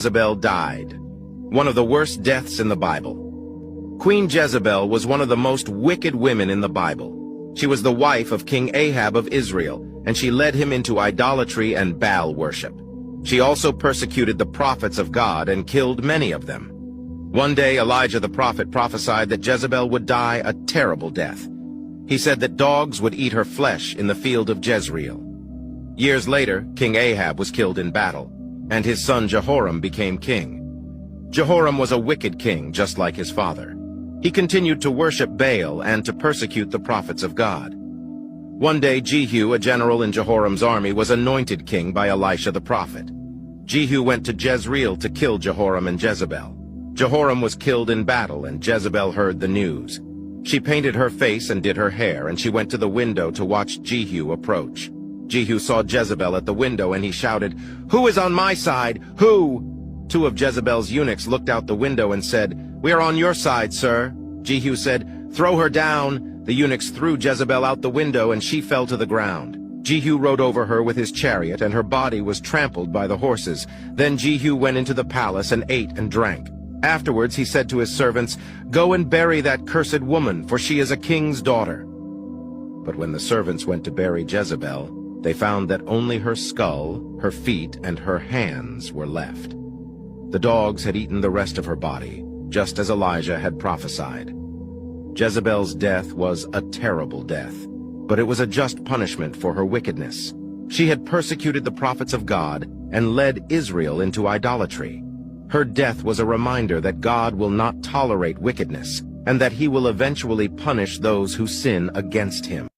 Jezebel died. One of the worst deaths in the Bible. Queen Jezebel was one of the most wicked women in the Bible. She was the wife of King Ahab of Israel, and she led him into idolatry and Baal worship. She also persecuted the prophets of God and killed many of them. One day Elijah the prophet prophesied that Jezebel would die a terrible death. He said that dogs would eat her flesh in the field of Jezreel. Years later, King Ahab was killed in battle, and his son Jehoram became king. Jehoram was a wicked king, just like his father. He continued to worship Baal and to persecute the prophets of God. One day Jehu, a general in Jehoram's army, was anointed king by Elisha the prophet. Jehu went to Jezreel to kill Jehoram and Jezebel. Jehoram was killed in battle, and Jezebel heard the news. She painted her face and did her hair, and she went to the window to watch Jehu approach. Jehu saw Jezebel at the window, and he shouted, "Who is on my side? Who?" Two of Jezebel's eunuchs looked out the window and said, "We are on your side, sir." Jehu said, "Throw her down." The eunuchs threw Jezebel out the window, and she fell to the ground. Jehu rode over her with his chariot, and her body was trampled by the horses. Then Jehu went into the palace and ate and drank. Afterwards he said to his servants, "Go and bury that cursed woman, for she is a king's daughter." But when the servants went to bury Jezebel, they found that only her skull, her feet, and her hands were left. The dogs had eaten the rest of her body, just as Elijah had prophesied. Jezebel's death was a terrible death, but it was a just punishment for her wickedness. She had persecuted the prophets of God and led Israel into idolatry. Her death was a reminder that God will not tolerate wickedness, and that he will eventually punish those who sin against him.